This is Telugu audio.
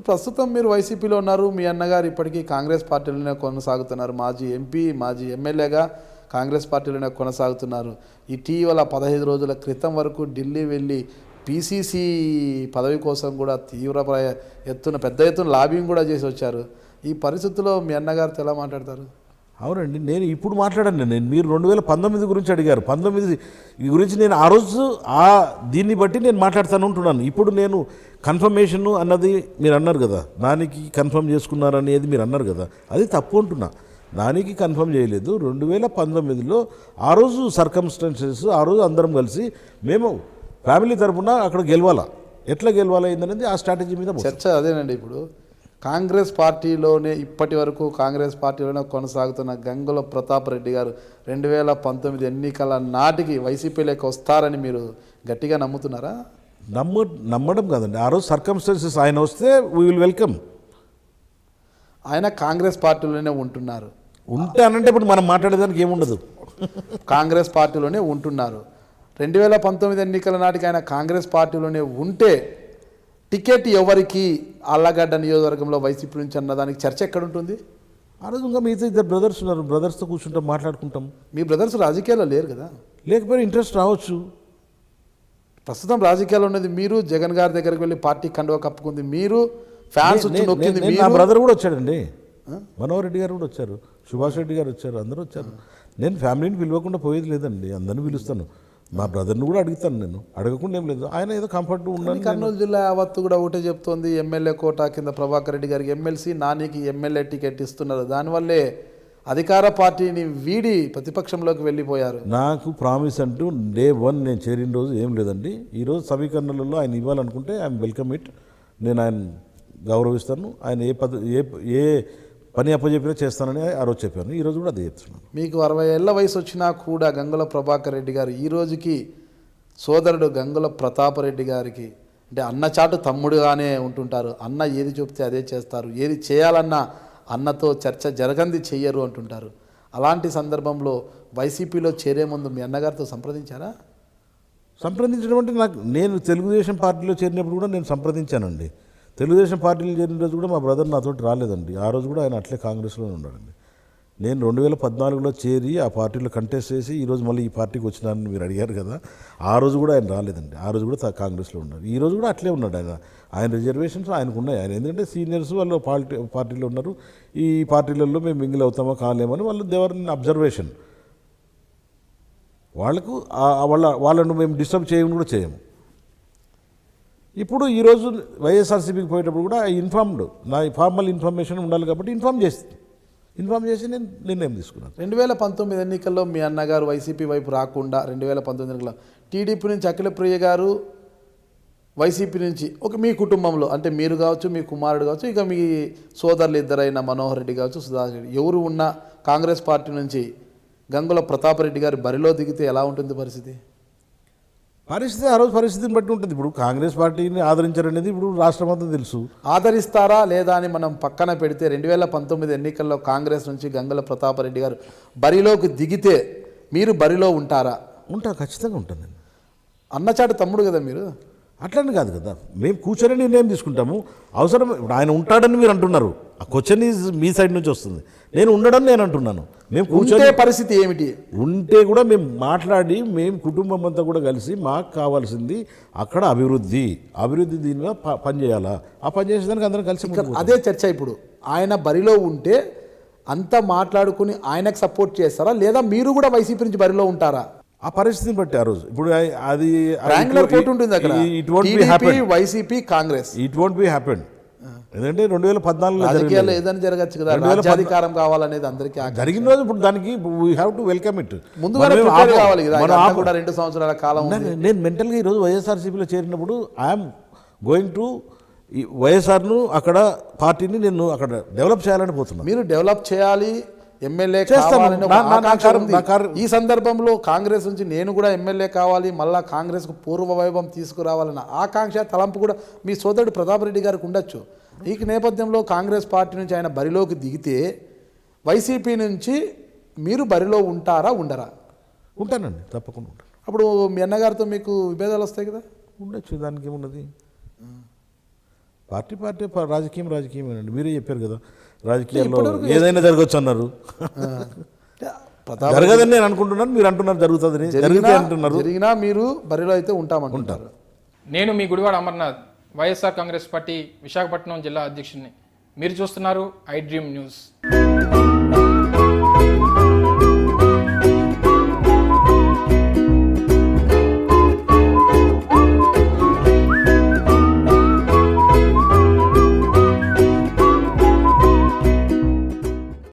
ప్రస్తుతం మీరు వైసీపీలో ఉన్నారు, మీ అన్నగారు ఇప్పటికీ కాంగ్రెస్ పార్టీలోనే కొనసాగుతున్నారు, మాజీ ఎంపీ మాజీ ఎమ్మెల్యేగా కాంగ్రెస్ పార్టీలోనే కొనసాగుతున్నారు. ఇటీవల 15 రోజుల క్రితం వరకు ఢిల్లీ వెళ్ళి పీసీసీ పదవి కోసం కూడా పెద్ద ఎత్తున లాబింగ్ కూడా చేసి వచ్చారు. ఈ పరిస్థితుల్లో మీ అన్నగారితో ఎలా మాట్లాడతారు? అవునండి, నేను ఇప్పుడు మాట్లాడాను. నేను మీరు 2019 గురించి అడిగారు. 19 గురించి నేను ఆ రోజు దీన్ని బట్టి నేను మాట్లాడుతూనే ఉంటున్నాను. ఇప్పుడు నేను కన్ఫర్మేషన్ అన్నది మీరు అన్నారు కదా, దానికి కన్ఫర్మ్ చేసుకున్నారనేది మీరు అన్నారు కదా, అది తప్పు అంటున్నా. దానికి కన్ఫర్మ్ చేయలేదు. 2019లో ఆ రోజు సర్కమ్స్టాన్సెస్, ఆ రోజు అందరం కలిసి మేము ఫ్యామిలీ తరఫున అక్కడ గెలవాలా, ఎట్లా గెలవాలా అయిందనేది ఆ స్ట్రాటజీ మీద చర్చ అదేనండి. ఇప్పుడు కాంగ్రెస్ పార్టీలోనే ఇప్పటి వరకు కాంగ్రెస్ పార్టీలోనే కొనసాగుతున్న గంగుల ప్రతాప్ రెడ్డి గారు 2019 ఎన్నికల నాటికి వైసీపీలోకి వస్తారని మీరు గట్టిగా నమ్ముతున్నారా? నమ్మడం కాదండి, ఆ రోజు సర్కమ్స్టాన్సెస్ ఆయన వస్తే వీ విల్ వెల్కమ్. ఆయన కాంగ్రెస్ పార్టీలోనే ఉంటున్నారు. ఉంటే అనంటే ఇప్పుడు మనం మాట్లాడేదానికి ఏముండదు. కాంగ్రెస్ పార్టీలోనే ఉంటున్నారు. 2019 ఎన్నికల నాటికి ఆయన కాంగ్రెస్ పార్టీలోనే ఉంటే టికెట్ ఎవరికి ఆళ్లగడ్డ నియోజకవర్గంలో వైసీపీ నుంచి అన్నదానికి చర్చ ఎక్కడుంటుంది? ఆ రోజు ఇంకా మిగతా 2 బ్రదర్స్ ఉన్నారు, బ్రదర్స్తో కూర్చుంటాం, మాట్లాడుకుంటాం. మీ బ్రదర్స్ రాజకీయాల్లో లేరు కదా? లేకపోయినా ఇంట్రెస్ట్ రావచ్చు. ప్రస్తుతం రాజకీయాల్లో ఉన్నది మీరు, జగన్ గారి దగ్గరికి వెళ్ళి పార్టీ కండువా కప్పుకుంది మీరు, ఫ్యాన్స్ నొక్కింది మీరు. నా బ్రదర్ కూడా వచ్చాడండి, మనోహర్ రెడ్డి గారు కూడా వచ్చారు, సుభాష్ రెడ్డి గారు వచ్చారు, అందరూ వచ్చారు. నేను ఫ్యామిలీని పిలవకుండా పోయేది లేదండి, అందరిని పిలుస్తాను. మా బ్రదర్ని కూడా అడుగుతాను, నేను అడగకుండా ఏం లేదు. ఆయన ఏదో కంఫర్ట్ ఉన్నాను. కర్నూలు జిల్లా యావత్తు కూడా ఒకటే చెప్తోంది, ఎమ్మెల్యే కోటా కింద ప్రభాకర్ రెడ్డి గారికి ఎమ్మెల్సీ, నానికి ఎమ్మెల్యే టికెట్ ఇస్తున్నారు, దానివల్లే అధికార పార్టీని వీడి ప్రతిపక్షంలోకి వెళ్ళిపోయారు. నాకు ప్రామిస్ అంటూ డే 1 నేను చేరిన రోజు ఏం లేదండి. ఈరోజు సమీకరణలలో ఆయన ఇవ్వాలనుకుంటే ఐఎమ్ వెల్కమ్ ఇట్. నేను ఆయన గౌరవిస్తాను. ఆయన ఏ పని అప్పచెప్పినా చేస్తానని ఆ రోజు చెప్పాను. ఈరోజు కూడా అదే చెప్తున్నాను. మీకు 60 ఏళ్ల వయసు వచ్చినా కూడా గంగుల ప్రభాకర్ రెడ్డి గారు ఈ రోజుకి సోదరుడు గంగుల ప్రతాప్ రెడ్డి గారికి అంటే అన్నచాటు తమ్ముడుగానే ఉంటుంటారు. అన్న ఏది చెప్తే అదే చేస్తారు, ఏది చేయాలన్నా అన్నతో చర్చ జరగంది చెయ్యరు అంటుంటారు. అలాంటి సందర్భంలో వైసీపీలో చేరే ముందు మీ అన్నగారితో సంప్రదించారా? సంప్రదించడం అంటే నేను తెలుగుదేశం పార్టీలో చేరినప్పుడు కూడా నేను సంప్రదించానండి. తెలుగుదేశం పార్టీలో చేరిన రోజు కూడా మా బ్రదర్ నాతోటి రాలేదండి. ఆ రోజు కూడా ఆయన అట్లే కాంగ్రెస్లోనే ఉన్నాడండి. నేను 2014లో చేరి ఆ పార్టీలో కంటెస్ట్ చేసి ఈరోజు మళ్ళీ ఈ పార్టీకి వచ్చినానని మీరు అడిగారు కదా, ఆ రోజు కూడా ఆయన రాలేదండి. ఆ రోజు కూడా కాంగ్రెస్లో ఉన్నాడు. ఈ రోజు కూడా అట్లే ఉన్నాడు. ఆయన రిజర్వేషన్స్ ఆయనకు ఉన్నాయి. ఆయన ఎందుకంటే సీనియర్స్ వాళ్ళు పార్టీలో ఉన్నారు. ఈ పార్టీలలో మేము మింగిల్ అవుతామో కాలేమని వాళ్ళు దేవర్ అబ్జర్వేషన్. వాళ్ళకు వాళ్ళను మేము డిస్టర్బ్ చేయమని కూడా చేయము. ఇప్పుడు ఈరోజు వైఎస్ఆర్సీపీకి పోయేటప్పుడు కూడా నా ఫార్మల్ ఇన్ఫర్మేషన్ ఉండాలి కాబట్టి ఇన్ఫార్మ్ చేసి నేను నిర్ణయం తీసుకున్నాను. 2019 ఎన్నికల్లో మీ అన్నగారు వైసీపీ వైపు రాకుండా 2019 ఎన్నికల్లో టీడీపీ నుంచి అఖిలప్రియ గారు, వైసీపీ నుంచి మీ కుటుంబంలో అంటే మీరు కావచ్చు, మీ కుమారుడు కావచ్చు, ఇక మీ సోదరులు ఇద్దరైన మనోహర్ రెడ్డి కావచ్చు, సుధాకర్ రెడ్డి ఎవరు ఉన్నా కాంగ్రెస్ పార్టీ నుంచి గంగుల ప్రతాప్ రెడ్డి గారు బరిలో దిగితే ఎలా ఉంటుంది పరిస్థితి? ఆ రోజు పరిస్థితిని బట్టి ఉంటుంది. ఇప్పుడు కాంగ్రెస్ పార్టీని ఆదరించారనేది ఇప్పుడు రాష్ట్రం అంతా తెలుసు. ఆదరిస్తారా లేదా అని మనం పక్కన పెడితే 2019 ఎన్నికల్లో కాంగ్రెస్ నుంచి గంగుల ప్రతాప్ రెడ్డి గారు బరిలోకి దిగితే మీరు బరిలో ఉంటారా? ఖచ్చితంగా ఉంటాను. అన్నచాటు తమ్ముడు కదా మీరు. అట్లని కాదు కదా, మేము కూర్చొని నిర్ణయం తీసుకుంటాము. అవసరం ఇప్పుడు ఆయన ఉంటాడని మీరు అంటున్నారు, ఆ క్వశ్చన్ ఈజ్ మీ సైడ్ నుంచి వస్తుంది. నేను ఉండడని నేను అంటున్నాను. మేము కూర్చొని పరిస్థితి ఏమిటి ఉంటే కూడా మేము మాట్లాడి మేము కుటుంబం అంతా కూడా కలిసి మాకు కావాల్సింది అక్కడ అభివృద్ధి దీని మీద పని చేయాలా, ఆ పని చేసేదానికి అందరం కలిసి అదే చర్చ. ఇప్పుడు ఆయన బరిలో ఉంటే అంతా మాట్లాడుకుని ఆయనకు సపోర్ట్ చేస్తారా లేదా మీరు కూడా వైసీపీ నుంచి బరిలో ఉంటారా? ఆ పరిస్థితిని బట్టి ఆ రోజు ఇప్పుడు అది ఉంటుంది అక్కడ YCP Congress. It won't be happen. ఎందుకంటే 2014లో రాజకీయాల్లో ఏదైనా జరగచ్చు కదా, రాజ్యాధికారం కావాలనేది అందరికీ జరిగిన రోజు. ఇప్పుడు దానికి we have to welcome it. ముందుగానే కావాలి కూడా 2 సంవత్సరాల కాలం. నేను మెంటల్గా ఈరోజు వైఎస్ఆర్సీపీలో చేరినప్పుడు ఐఎమ్ గోయింగ్ టు వైఎస్ఆర్ను అక్కడ పార్టీని నేను అక్కడ డెవలప్ చేయాలని పోతున్నాను. మీరు డెవలప్ చేయాలి, ఎమ్మెల్యే ఈ సందర్భంలో కాంగ్రెస్ నుంచి నేను కూడా ఎమ్మెల్యే కావాలి, మళ్ళా కాంగ్రెస్కు పూర్వ వైభవం తీసుకురావాలన్న ఆకాంక్ష తలంపు కూడా మీ సోదరుడు ప్రతాప్ రెడ్డి గారికి ఉండొచ్చు. ఈ నేపథ్యంలో కాంగ్రెస్ పార్టీ నుంచి ఆయన బరిలోకి దిగితే వైసీపీ నుంచి మీరు బరిలో ఉంటారా ఉండరా? ఉంటానండి, తప్పకుండా ఉంటాను. అప్పుడు మీ అన్నగారితో మీకు విభేదాలు వస్తాయి కదా? ఉండొచ్చు, దానికి ఏమున్నది. పార్టీ రాజకీయమేనండి. మీరే చెప్పారు కదా, రాజకీయాల్లో ఏదైనా జరగచ్చు అన్నారు. జరగదని నేను అనుకుంటున్నాను, మీరు అంటున్నారు జరుగుతుందని. జరిగితే అంటున్నారు, జరిగినా మీరు బరిలో అయితే ఉంటామంటారు. నేను మీ గుడివాడ అమర్నాథ్, వైఎస్ఆర్ కాంగ్రెస్ పార్టీ విశాఖపట్నం జిల్లా అధ్యక్షుడిని. మీరు చూస్తున్నారు ఐ డ్రీమ్ న్యూస్.